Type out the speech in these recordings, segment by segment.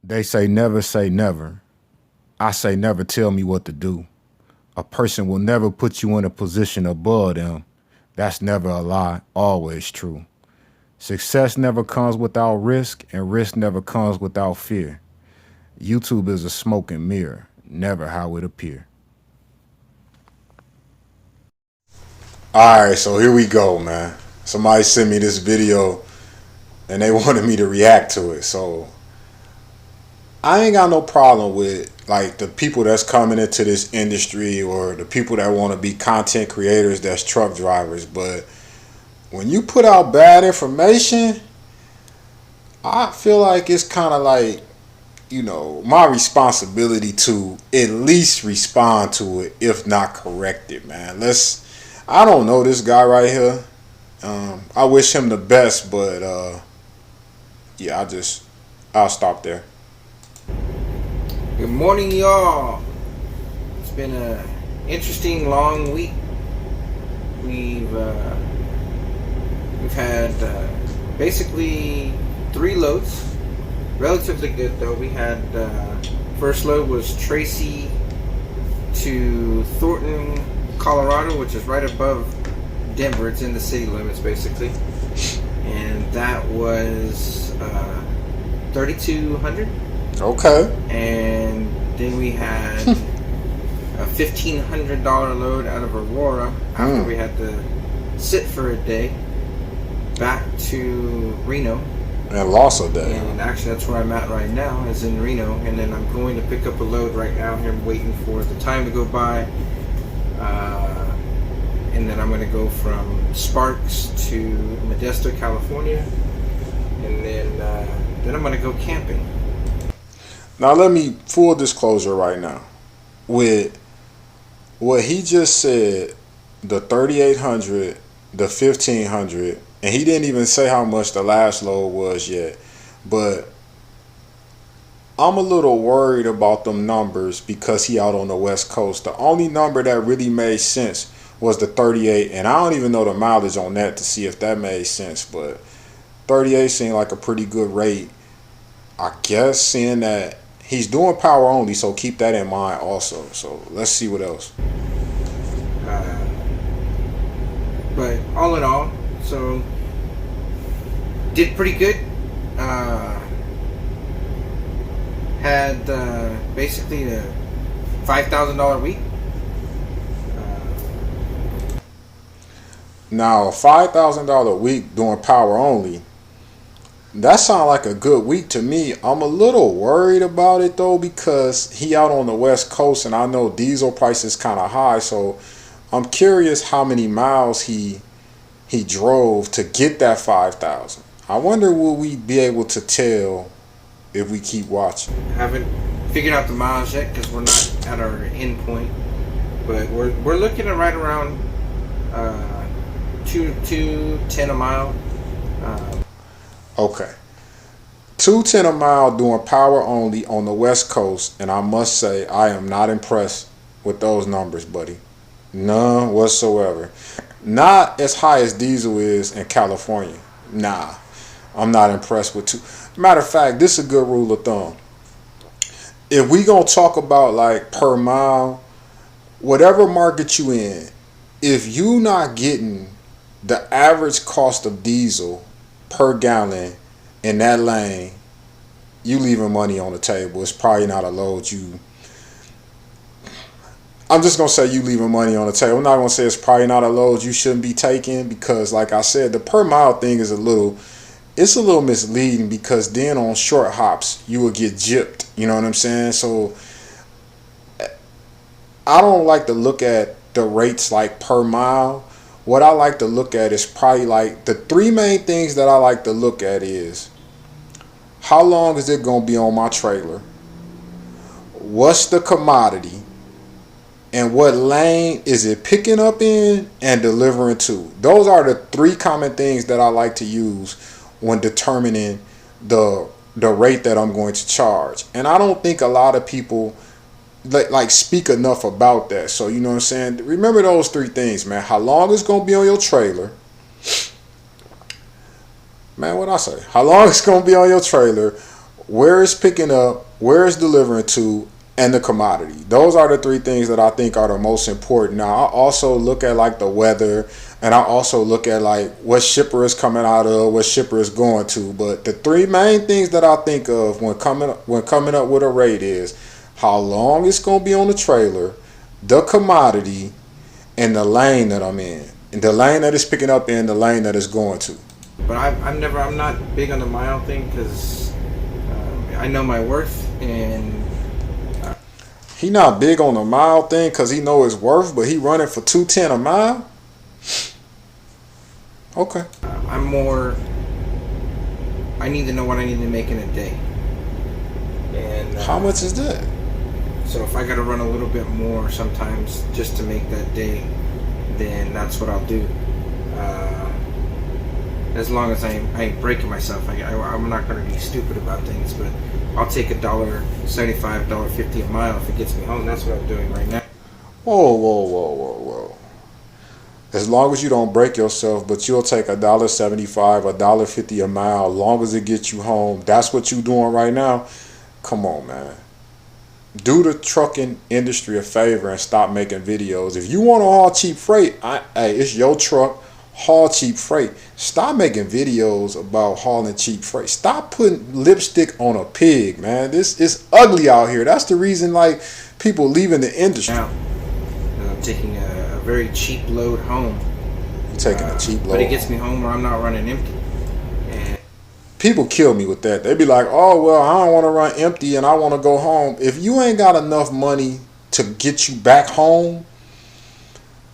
They say never. I say never tell me what to do. A person will never put you in a position above them. That's never a lie, always true. Success never comes without risk, and risk never comes without fear. YouTube is a smoking mirror, never how it appear. Alright, so here we go, man. Somebody sent me this video and they wanted me to react to it. So I ain't got no problem with like the people that's coming into this industry or the people that want to be content creators that's truck drivers, but when you put out bad information, I feel like it's kind of like, my responsibility to at least respond to it, if not correct it, man. I don't know this guy right here. I wish him the best, but yeah, I'll stop there. Good morning, y'all. It's been a interesting long week. We've had basically 3 loads. Relatively good though. We had first load was Tracy to Thornton, Colorado, which is right above Denver. It's in the city limits basically, and that was 3,200. Okay. And then we had a $1,500 load out of Aurora after we had to sit for a day back to Reno. And lost a day. And actually that's where I'm at right now, is in Reno. And then I'm going to pick up a load right now here. I'm waiting for the time to go by. And then I'm going to go from Sparks to Modesto, California. And then I'm going to go camping. Now let me full disclosure right now. With what he just said, the 3,800, the 1,500, and he didn't even say how much the last load was yet. But I'm a little worried about them numbers because he out on the West Coast. The only number that really made sense was the 38, and I don't even know the mileage on that to see if that made sense. But 38 seemed like a pretty good rate. I guess seeing that he's doing power only, so keep that in mind also. So let's see what else. But all in all, so did pretty good. Had basically a $5,000 week. Now, a $5,000 week doing power only, that sounds like a good week to me. I'm a little worried about it though because he out on the West Coast and I know diesel prices kind of high. So I'm curious how many miles he drove to get that 5,000. I wonder will we be able to tell if we keep watching. Haven't figured out the miles yet because we're not at our end point, but we're looking at right around 210 a mile. Okay, 210 a mile doing power only on the West Coast, and I must say I am not impressed with those numbers, buddy. None whatsoever. Not as high as diesel is in California. Nah, I'm not impressed with two. Matter of fact, this is a good rule of thumb. If we gonna talk about like per mile, whatever market you in, if you not getting the average cost of diesel per gallon in that lane, you leaving money on the table. It's probably not a load I'm just going to say you leaving money on the table. I'm not going to say it's probably not a load you shouldn't be taking because like I said, the per mile thing is a little misleading because then on short hops, you will get gypped. You know what I'm saying? So I don't like to look at the rates like per mile. What I like to look at is probably like the 3 main things that I like to look at is how long is it going to be on my trailer? What's the commodity? And what lane is it picking up in and delivering to? Those are the 3 common things that I like to use when determining the rate that I'm going to charge. And I don't think a lot of people like speak enough about that. So you know what I'm saying? Remember those 3 things, man. How long it's gonna be on your trailer. Man, what I say? How long it's gonna be on your trailer? where it's picking up, where it's delivering to, and the commodity. Those are the three things that I think are the most important. Now, I also look at like the weather, and I also look at like what shipper is coming out of, what shipper is going to. But the three main things that I think of when coming up with a rate is how long it's going to be on the trailer, the commodity, and the lane that I'm in, and the lane that it's picking up in, the lane that it's going to. But I'm not big on the mile thing because I know my worth, and he not big on the mile thing because he know his worth, but he running for $2.10 a mile. Okay. I'm more. I need to know what I need to make in a day. And how much is that? So if I got to run a little bit more sometimes just to make that day, then that's what I'll do. As long as I ain't breaking myself, I'm not going to be stupid about things, but I'll take $1.75, $1.50 a mile if it gets me home. That's what I'm doing right now. Whoa. As long as you don't break yourself, but you'll take $1.75, $1.50 a mile, as long as it gets you home. That's what you doing right now. Come on, man. Do the trucking industry a favor and stop making videos. If you want to haul cheap freight, hey, it's your truck. Haul cheap freight. Stop making videos about hauling cheap freight. Stop putting lipstick on a pig, man. This is ugly out here. That's the reason like people leaving the industry. Now, I'm taking a very cheap load home. You're taking a cheap load, but it gets me home where I'm not running empty. And people kill me with that. They be like, "Oh well, I don't want to run empty and I want to go home." If you ain't got enough money to get you back home,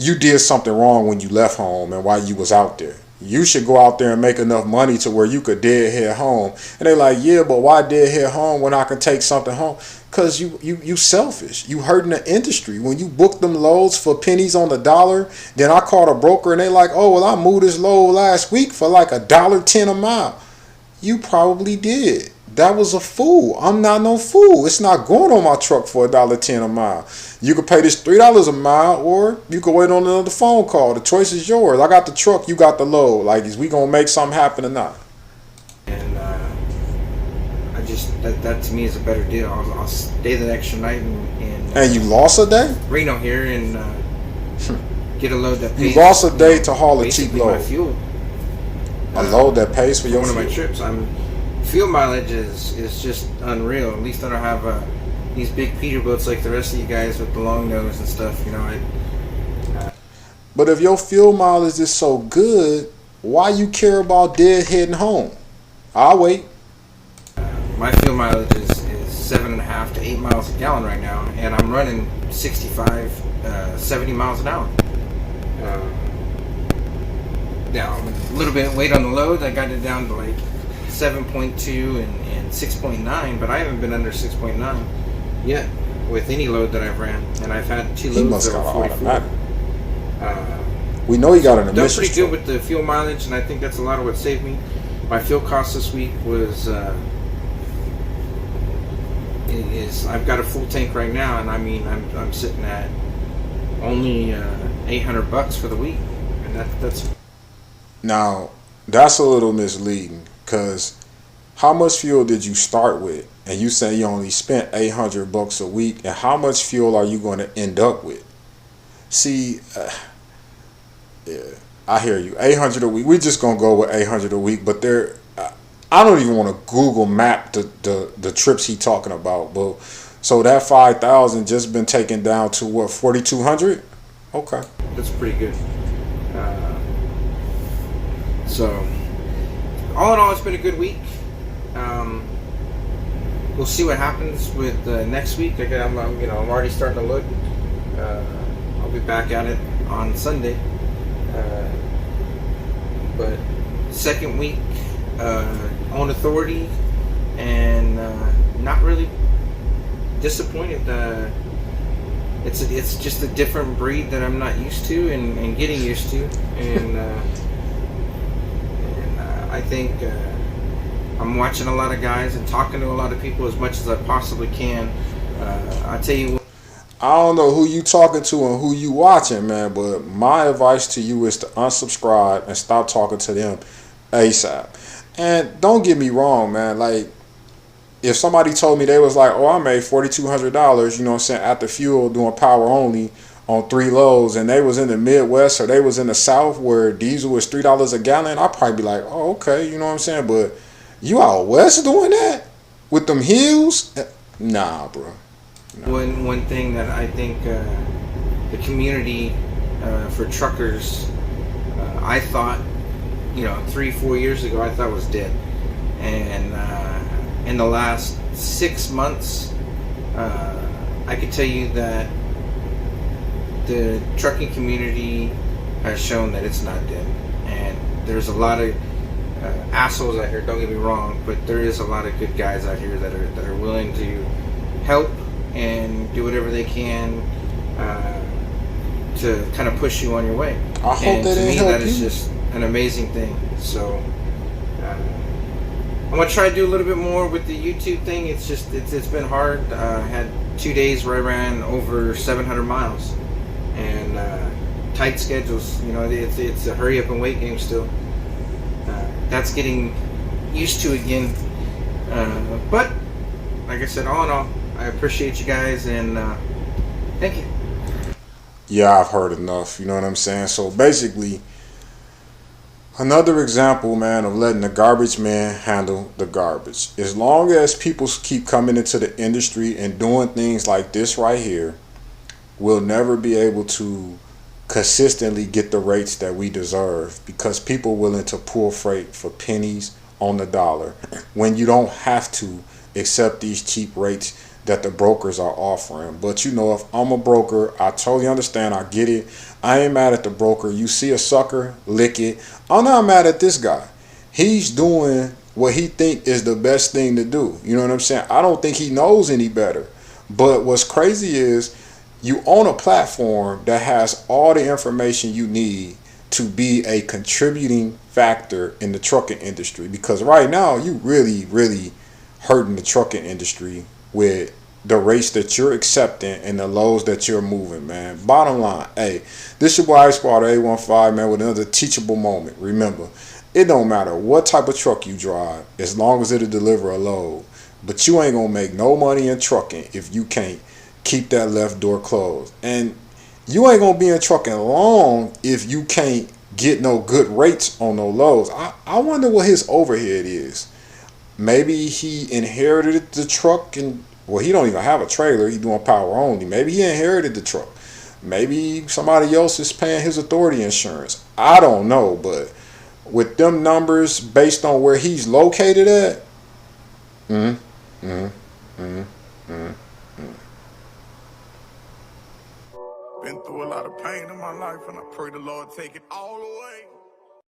you did something wrong when you left home and while you was out there. You should go out there and make enough money to where you could deadhead home. And they like, yeah, but why deadhead home when I can take something home? Because you selfish. You hurting the industry. When you book them loads for pennies on the dollar, then I called a broker and they like, oh, well, I moved this load last week for like $1.10 a mile. You probably did. That was a fool. I'm not no fool. It's not going on my truck for $1.10 a mile. You could pay this $3 a mile, or you could wait on another phone call. The choice is yours. I got the truck, you got the load. Like, is we gonna make something happen or not? And I just that to me is a better deal. I'll stay the extra night and you lost a day? Reno here and get a load that pays. You lost a day to haul a cheap load. My fuel. A load that pays for your one fuel. of my trips. Fuel mileage is just unreal. At least I don't have these big Peterbilts like the rest of you guys with the long nose and stuff. You know, but if your fuel mileage is so good, why you care about deadheading home? I'll wait. My fuel mileage is 7.5 to 8 miles a gallon right now, and I'm running 65, 70 miles an hour. Now, a little bit of weight on the load. I got it down to like 7.2 and 6.9, but I haven't been under 6.9 yet with any load that I've ran, and I've had two loads that were 44. We know you got an emissions. Done pretty good with the fuel mileage, and I think that's a lot of what saved me. My fuel cost this week was I've got a full tank right now, and I mean I'm sitting at only $800 for the week, and that's. Now that's a little misleading. Because how much fuel did you start with? And you say you only spent $800 a week. And how much fuel are you going to end up with? See, yeah, I hear you. 800 a week. We're just going to go with 800 a week. But I don't even want to Google map the trips he talking about. But so that 5,000 just been taken down to what, 4,200? Okay. That's pretty good. So all in all, it's been a good week. We'll see what happens with next week. I'm already starting to look. I'll be back at it on Sunday. But second week on authority, and not really disappointed. It's just a different breed that I'm not used to and getting used to, and I think I'm watching a lot of guys and talking to a lot of people as much as I possibly can. I tell you what, I don't know who you talking to and who you watching, man, but my advice to you is to unsubscribe and stop talking to them ASAP. And don't get me wrong, man, like, if somebody told me they was like, oh, I made $4,200, you know what I'm saying, after fuel doing power only on 3 loads, and they was in the Midwest or they was in the South where diesel is $3 a gallon, I'd probably be like, oh, okay, you know what I'm saying? But you out west doing that with them hills? Nah, bro. Nah. One thing that I think the community for truckers, I thought, 3-4 years ago, I thought was dead, and in the last 6 months, I could tell you that the trucking community has shown that it's not dead. And there's a lot of assholes out here, don't get me wrong, but there is a lot of good guys out here that are willing to help and do whatever they can to kind of push you on your way. I hope to me, that is you. just an amazing thing. So I'm gonna try to do a little bit more with the YouTube thing. It's been hard. I had 2 days where I ran over 700 miles, and tight schedules. It's a hurry up and wait game still. That's getting used to again. But like I said, all in all, I appreciate you guys, and thank you. Yeah, I've heard enough. You know what I'm saying? So basically, another example, man, of letting the garbage man handle the garbage. As long as people keep coming into the industry and doing things like this right here, we'll never be able to consistently get the rates that we deserve, because people willing to pull freight for pennies on the dollar when you don't have to accept these cheap rates that the brokers are offering. But if I'm a broker, I totally understand. I get it. I ain't mad at the broker. You see a sucker, lick it. I'm not mad at this guy. He's doing what he think is the best thing to do. You know what I'm saying? I don't think he knows any better. But what's crazy is you own a platform that has all the information you need to be a contributing factor in the trucking industry. Because right now, you really, really hurting the trucking industry with the rates that you're accepting and the loads that you're moving, man. Bottom line, hey, this your boy Ice Water A15, man, with another teachable moment. Remember, it don't matter what type of truck you drive, as long as it'll deliver a load. But you ain't gonna make no money in trucking if you can't keep that left door closed. And you ain't gonna be in trucking long if you can't get no good rates on no loads. I wonder what his overhead is. Maybe he inherited the truck, and he don't even have a trailer. He's doing power only. Maybe he inherited the truck. Maybe somebody else is paying his authority insurance. I don't know, but with them numbers based on where he's located at, been through a lot of pain in my life, and I pray the Lord take it all away.